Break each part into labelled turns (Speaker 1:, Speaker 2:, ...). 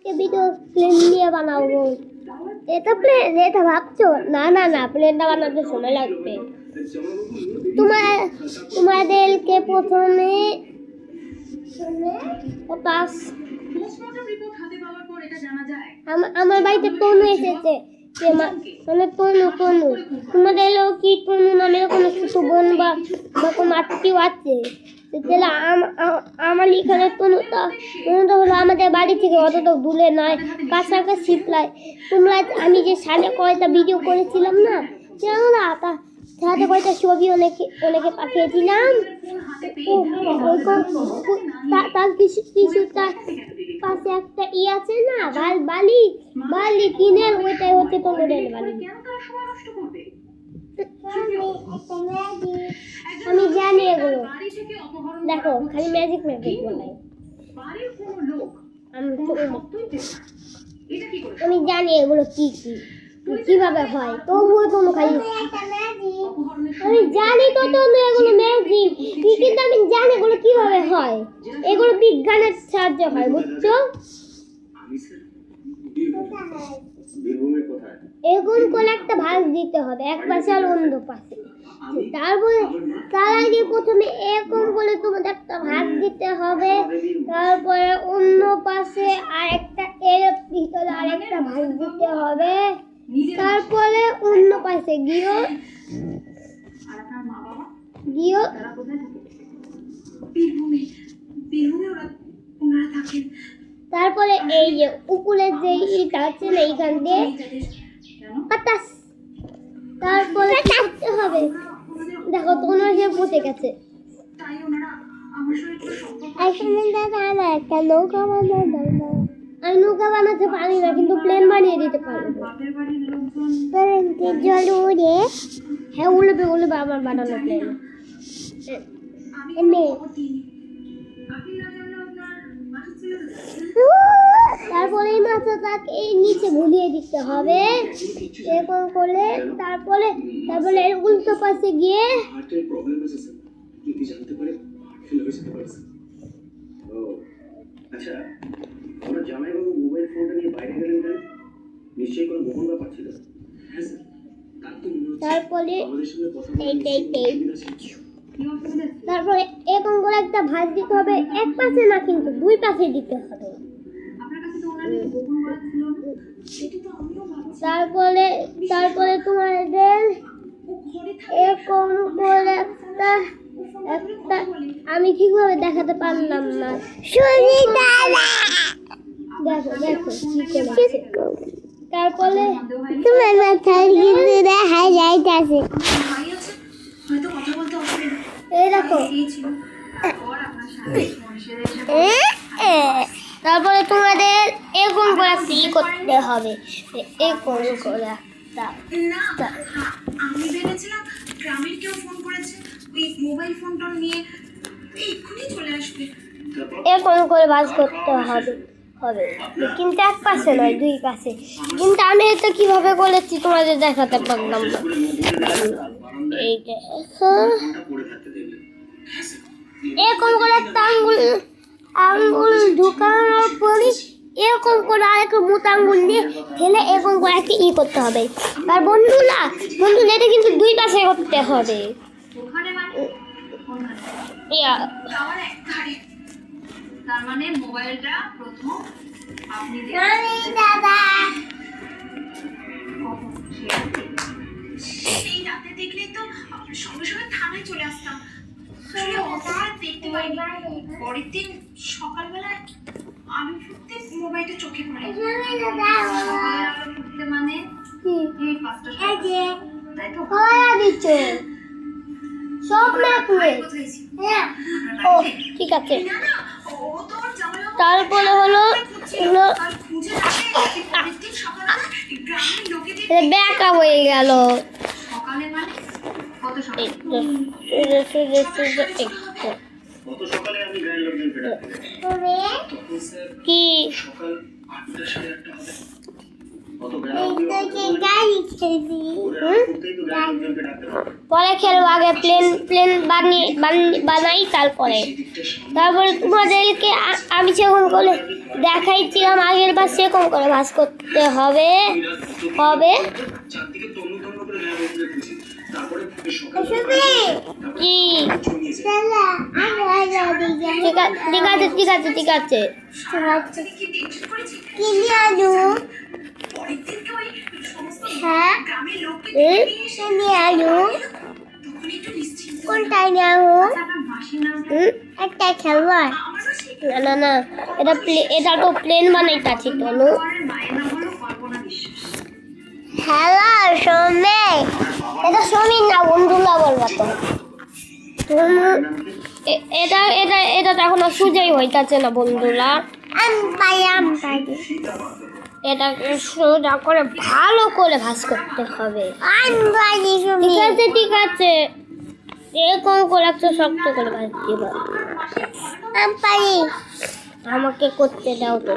Speaker 1: আজকে video plane নিয়ে বানাবো। এটা প্লেন, এটা ভাবছো? না না না, প্লেনটা বানাতে সময় লাগবে। তোমাদেরকে প্রথমে আমার বাড়িতে তনু এসেছে, মানে তনু তোমাদেরও কি তনু নামে কোনো ছোট বোন বা কোনো আত্মীয় আছে? তাহলে আমার এখানে তনুটা হলো আমাদের বাড়ি থেকে অতটা দূরে নয়, কাছাকাছি প্রায়। তোমরা আমি যে সাথে কয়টা ভিডিও করেছিলাম না, সাথে কয়টা ছবি অনেকে পাঠিয়েছিলাম, তার কিছু তার পাশে একটা আছে না, বালি কিনের, ওইটাই হচ্ছে তোমাদের বালি। আমি জানি এগুলো, দেখো খালি ম্যাজিক বলে। আমি জানি এগুলো কিভাবে হয়, তবুও কোনো খালি আমি জানি তো এগুলো ম্যাজিক, কিন্তু আমি জানি এগুলো কিভাবে হয়। এগুলো বিজ্ঞানের সাহায্যে হয়, বুঝছো? এরকম করে একটা ভাঁজ দিতে হবে, এক পাশে আর অন্য পাশে। তারপরে তার আগে প্রথমে এরকম করে তোমাদের একটা ভাঁজ দিতে হবে, তারপরে অন্য পাশে আরেকটা, এর ভিতরে আরেকটা ভাঁজ দিতে হবে, তারপরে অন্য পাশে গিয়ে তারপরে এই যে উপরের যে ইটা আছে না, এইখান দিয়ে বাতাস, তারপরে কাটতে হবে। দেখো তোমার সে পচে গেছে। একটা নৌকা আমি নৌকা বানাতে পারি না, কিন্তু প্লেন বানিয়ে দিতে পারবো। জল উড়ে, হ্যাঁ উড়বে আমার বানানো প্লেন। তারপরে এই মাথাটাকে এই নিচে ভুলিয়ে দিতে হবে এরকম করে, তারপরে এর উল্টো পাশে গিয়ে
Speaker 2: আচ্ছা, আমরা জামাইবাবু মোবাইল ফোনটা নিয়ে বাইরে গেলেন কেন? নিশ্চয়ই কোনো গোপন ব্যাপার ছিল। হ্যাঁ স্যার,
Speaker 1: তারপরে তারপরে এরকম করে একটা ভাঁজ দিতে হবে, এক পাশে না কিন্তু দুই পাশে দিতে হবে। তারপরে তোমাদের এরকম করে একটা আমি ঠিকভাবে দেখাতে পারলাম না, দেখো কি করে। তারপরে তোমার মাথার কিন্তু দেখা যাইতাছে, এই দেখো। তারপরে তোমাদের এরকম করে ফ্রি করতে হবে, এরকম করে।
Speaker 3: আমি ভেবেছিলাম গ্রামের কেউ ফোন করেছে, ওই মোবাইল ফোনটা নিয়ে এক্ষুনি চলে আসবে।
Speaker 1: এরকম করে ভাঁজ করতে হবে, কিন্তু এক পাশে নয়, দুই পাশে। কিন্তু আমি এটা কিভাবে করেছি তোমাদের দেখাতে পারলাম না। এইটা এরকম করে একটা আঙ্গুল ঢুকানোর পরে এরকম করে আরেকটা মোটা আঙ্গুল দিয়ে ঠেলে এরকম করে একটা করতে হবে। আর বন্ধু এটা কিন্তু দুই পাশে করতে হবে।
Speaker 3: তার মানে মোবাইলটা প্রথম আপনি সেই রাতে দেখলে তো সঙ্গে সঙ্গে থানায় চলে আসতাম, দেখতে পাইনি। পরের দিন সকালবেলা আলো ফুটতে মোবাইলটা চোখে পড়ে। সকালের আলো ফুটতে মানে এই 5টা তাই তো
Speaker 1: সব ও ঠিক আছে। তারপরে হলো ব্যাকআপ হয়ে গেল। কি
Speaker 2: অত বেলা অবধি
Speaker 1: গাড়ি খেলবি
Speaker 2: করতেই তো গাড়ি লোকজনকে ডাকতে হবে।
Speaker 1: পরে খেলবো, আগে প্লেন প্লেন বানাই তারপরে। তারপরে তোমাদেরকে আমি সেরকম করে দেখাইছিলাম আগের বার, সেরকম করে ভাস করতে হবে হবে
Speaker 2: চারদিকে তন্ন তন্ন করে ল্যাব উঠে দিয়েছি। তারপরে সকাল
Speaker 1: কি? ঠিক আছে ঠিক আছে।
Speaker 3: কি টেনশন করেছি
Speaker 1: কিনে আলু,
Speaker 3: পরের দিনকে ওই সমস্ত
Speaker 1: হ্যাঁ
Speaker 3: গ্রামের লোককে
Speaker 1: কিনে
Speaker 3: নিয়ে এসে
Speaker 1: আলু,
Speaker 3: তখন একটু নিশ্চিন্ত
Speaker 1: কোনটাই নেবো?
Speaker 3: আমার মাসির নাম
Speaker 1: একটা খেলবো।
Speaker 3: আমার মাসি
Speaker 1: না না না, এটা তো প্লেন বানাইতাছি তনু।
Speaker 3: পরের মায়ের নাম হলো কল্পনা বিশ্বাস।
Speaker 1: হ্যালো সোমে, এটা সমীর না বন্ধুলা বলবা তো। এটা এটা এটা তো এখনো সুজাই হইতাছে না বন্ধুলা। এটা সোজা করে ভালো করে ভাঁজ করতে হবে। ঠিক আছে ঠিক আছে, এরকম করে একটু শক্ত করে ভাঁজ দিব। আমাকে করতে দাও তো।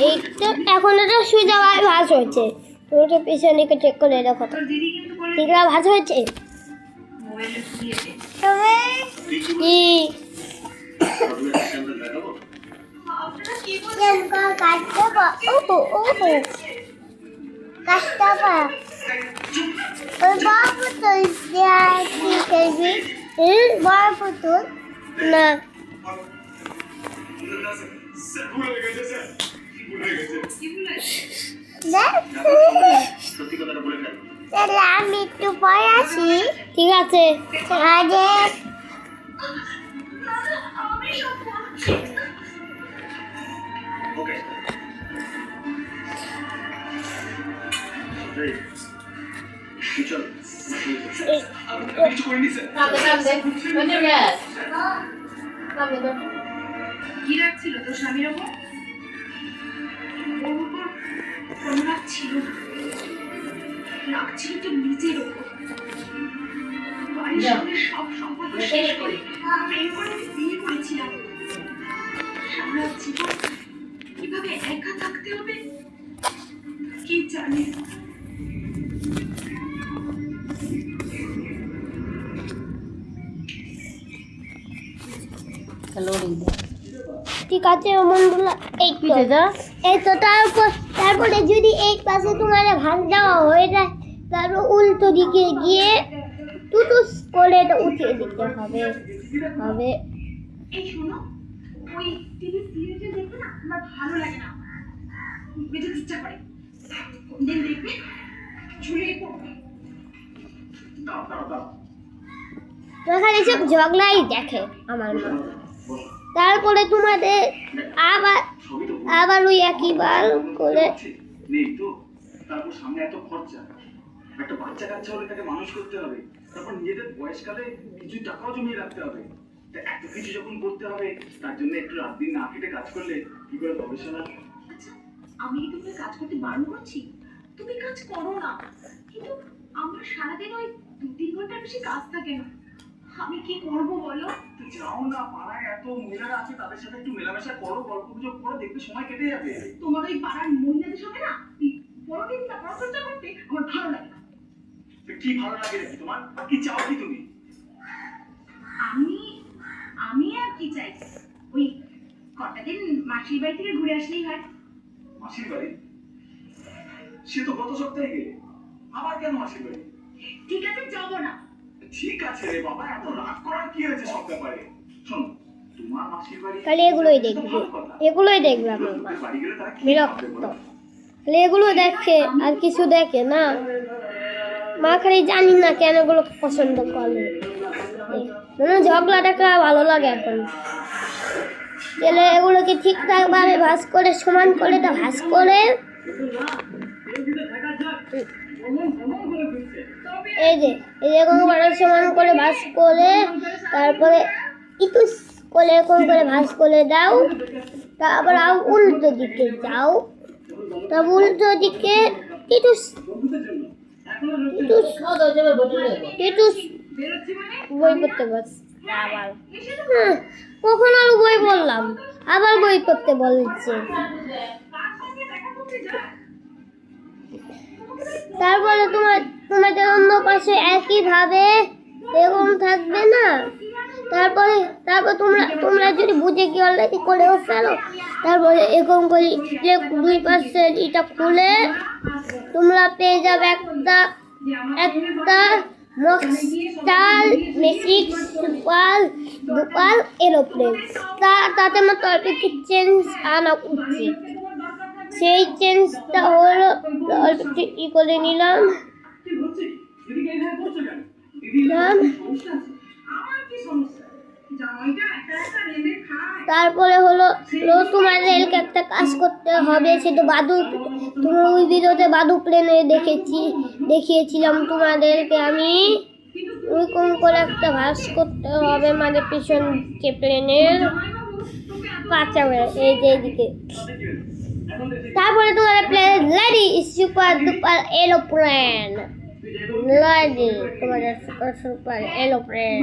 Speaker 1: এই তো এখন এটা সুজা ভাঁজ হয়েছে। তুমি তো পিছনে চেক করে দেখো তো,
Speaker 3: দিদি কিন্তু বলে
Speaker 1: ঠিকরা ভাঁজ হয়েছে?
Speaker 3: মোবাইলে দিয়েছে
Speaker 1: কি
Speaker 2: দেখাবো
Speaker 3: আপনারা কি বলছেন
Speaker 1: না
Speaker 3: কি বলে
Speaker 2: সত্যি কথাটা বলে ফেল।
Speaker 1: আমি একটু পরে আসি। ঠিক আছে আগে
Speaker 3: আমি সব বলছি
Speaker 2: ওকে এই তুই চল কিছু করিনি স্যার।
Speaker 3: কি রাখছিল তোর স্বামীর ওপর? ওর উপর কোনো রাগ ছিল না, রাগ ছিল তোর নিজের ওপর। বাড়ির সামনে সব সম্পর্ক শেষ করে প্রেম করে আমি বিয়ে করেছিলাম। সারা জীবন কিভাবে একা থাকতে হবে কি জানি।
Speaker 1: ঠিক আছে বন্ধুরা, এই তো তারপরে যদি এই পাশে তোমার ভাগ দেওয়া হয়ে যায়, তারপর উল্টো দিকে গিয়ে টুটুস করে এটা উঠিয়ে দিতে হবে হবে
Speaker 3: এই শোনো, ওই টিভি সিরিয়ালটা দেখবে না, আমার ভালো লাগে না, বেঁচে ইচ্ছা করে। কোনদিন দেখবে ঝুলিয়ে পড়বে।
Speaker 2: দাও দাও দাও
Speaker 1: তখন এসব ঝগড়াই দেখে আমার মা। তারপরে তোমাদের আবার
Speaker 2: সবই তো
Speaker 1: আবার ওই একইবার করে
Speaker 2: নেই তো। তারপর সামনে এত খরচা, একটা বাচ্চা কাচ্চা হলে তাকে মানুষ করতে হবে, তারপর নিজেদের বয়সকালে কিছু টাকাও জমিয়ে রাখতে হবে। তা এত কিছু যখন করতে হবে, তার জন্য একটু রাত দিন না কেটে কাজ করলে কি করে হবে শোনা?
Speaker 3: আচ্ছা, আমি কি তোমাকে কাজ করতে বারণ করছি? তুমি কাজ করো না, কিন্তু আমার সারাদিন ওই 2-3 ঘন্টার বেশি কাজ থাকে না। আমি কি করবো বলো?
Speaker 2: তো যাও না, পাড়ায় এত মহিলারা আছে, তাদের সাথে একটু মেলামেশা করো, গল্প গুজব করো, দেখবে সময় কেটে যাবে।
Speaker 3: তোমার ওই পাড়ার মহিলাদের সঙ্গে না বড়দিন না পড়াশোনা করতে আমার ভালো লাগে না।
Speaker 2: তো কি ভালো লাগে নাকি তোমার? কি চাও কি তুমি?
Speaker 3: আমি আমি আর কি চাই, ওই কটা দিন মাসির বাড়ি থেকে ঘুরে আসলেই হয়।
Speaker 2: মাসির বাড়ি? সে তো গত সপ্তাহে গেলে, আবার কেন মাসির বাড়ি?
Speaker 3: ঠিক আছে, যাবো না।
Speaker 2: ঠিক আছে রে বাবা, এত রাগ করার কি হয়েছে সব ব্যাপারে? শোনো, তোমার মাসির বাড়ি
Speaker 1: খালি এগুলোই দেখবে, এগুলোই দেখবে আমার মা।
Speaker 2: বাড়ি গেলে তারা কি
Speaker 1: বিরক্ত,
Speaker 2: ভাববে বলো?
Speaker 1: খালি এগুলো দেখে আর কিছু দেখে না। মা খালি জানি না কেন এগুলো পছন্দ করে। মানে ঝগড়া দেখা ভালো লাগে এখন। গেলে এগুলোকে ঠিকঠাক ভাবে ভাঁজ করে সমান করে তা ভাঁজ করে এই যে এরকম করে সমান করে ভাঁজ করে তারপরে একটু করে এরকম করে ভাঁজ করে দাও। তারপর উল্টো দিকে যাও, তারপর উল্টো দিকে একটু বই পড়তে বস। আবার কখন আর বই বললাম, আবার বই পড়তে বলছে। তারপরে তোমাদের অন্য পাশে একইভাবে এরকম থাকবে না। তারপর তোমরা যদি বুঝে কি অলরেডি করেও ফেলো, তারপরে এরকম করে দুই পাশে এটা খুলে তোমরা পেয়ে যাবে একটা মক্সটাল মেসিক সুপার দুপার এরোপ্লেন। তাতে আমার অল্প একটু চেঞ্জ আনা উচিত। সেই চেঞ্জটা হলো অল্প একটু করে নিলাম। তারপরে হলো তোমাদেরকে একটা কাজ করতে হবে, সেটা তোমার ওই ভিডিওতে বাদু প্লেনে দেখিয়েছিলাম তোমাদেরকে আমি। ওইরকম করে একটা ভাস করতে হবে, মানে পিছন যে প্লেনের কাঁচা এই যে এদিকে। তারপরে তোমাদের plane ready, super duper aeroplane ready, তোমাদের সুপার এরোপ্লেন।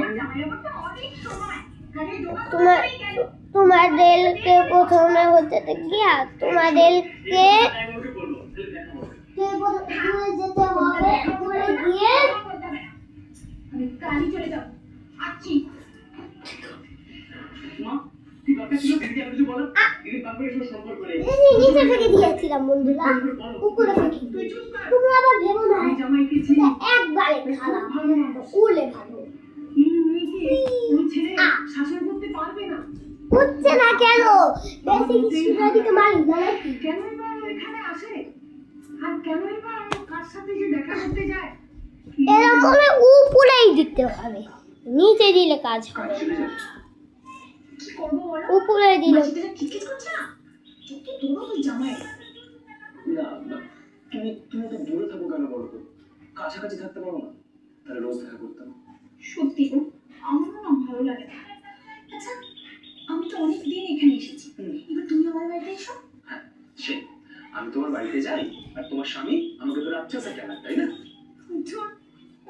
Speaker 1: তোমাদেরকে প্রথমে হতে গিয়া তোমাদেরকে যেতে হবে, গিয়ে নিচে থেকে দিয়েছিলাম বন্ধুরা, উপরে থেকে। তোমরা আবার ভেবো না একবারে খারাপ, উড়লে ভালো।
Speaker 3: শাসন করতে পারবে না।
Speaker 1: হচ্ছে না কেন? বেশি কিছু দিকে মারি জানো কি?
Speaker 3: কেনই বা এখানে আসে, আর কেনই বা কার সাথে যে দেখা করতে যায়?
Speaker 1: এরা বলে উপরেই দিতে হবে, নিচে দিলে কাজ হবে না।
Speaker 3: কি করবো বলো?
Speaker 1: উপরে দিলে
Speaker 3: মাসিটা খিটখিট করছে না? চোখে তোরও তুই জামাই।
Speaker 2: না, তুমি তো দূরে থাকো কেন বলো তো? কাছাকাছি থাকতে পারো না? তাহলে রোজ দেখা করতাম।
Speaker 3: সত্যি গো, আমারও না ভালো লাগে না। আচ্ছা, আমি তো অনেক দিন এখানে এসেছি, এবার তুমি আমার বাড়িতে এসো।
Speaker 2: হ্যাঁ, সেই আমি তোমার বাড়িতে যাই আর তোমার স্বামী আমাকে তো রাত্রে কেন, তাই না?
Speaker 3: ধুর,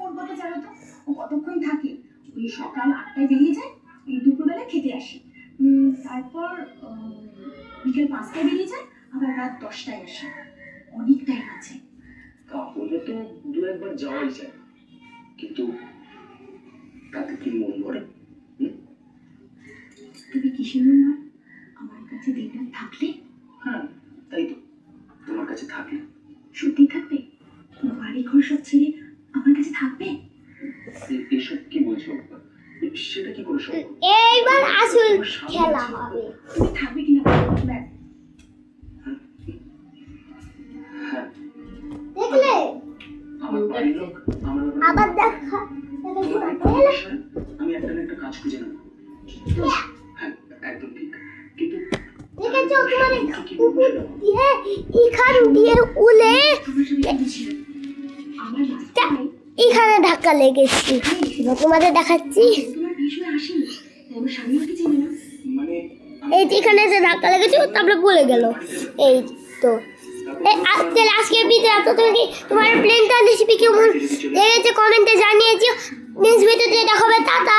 Speaker 3: ওর কথা জানো তো, ও কতক্ষণ থাকে? ওই সকাল 8টায় বেরিয়ে যায়, এই দুপুরবেলা খেতে আসে, তারপর বিকেল 5টায় বেরিয়ে যায়, আবার রাত 10টায় আসে। অনেক টাইম আছে।
Speaker 2: তাহলে তো দু একবার যাওয়াই যায়, কিন্তু তাতে কি মন ভরে?
Speaker 3: তুমি কিসের মন হয়? আমার কাছে দিনরাত থাকলে?
Speaker 2: হ্যাঁ, তাই তো, তোমার কাছে থাকলে।
Speaker 3: সত্যি থাকবে? বাড়ি ঘর সব ছেড়ে আমার কাছে থাকবে?
Speaker 2: এসব কি বলছো? সেটা কি করে সম্ভব?
Speaker 1: এইবার আসল খেলা হবে।
Speaker 3: তুমি থাকবে কিনা বলো, ব্যাস।
Speaker 2: হ্যাঁ,
Speaker 1: দেখলে
Speaker 2: আমার বাড়ির লোক আমার
Speaker 1: আবার দেখা
Speaker 2: আমি একটা না একটা কাজ খুঁজে নেব। হ্যাঁ, একদম ঠিক, কিন্তু
Speaker 1: দেখেছো তোমার উপর দিয়ে এখান দিয়ে উলে
Speaker 3: আমার রাস্তায়
Speaker 1: এখানে ধাক্কা লেগেছি। তোমাদের দেখাচ্ছি,
Speaker 3: তোমার ভীষণ আসেনি, আমার স্বামীও কি চেনে না?
Speaker 2: মানে
Speaker 1: এই যে এখানে যে ধাক্কা লেগেছে তারপরে বলে গেল। এই তো আজকে ভিডিও এত। তোমার প্লেনটা রেসিপি কেমন লেগেছে কমেন্টে জানিয়েছি। নেক্সট ভিডিওতে দেখা হবে, টাটা।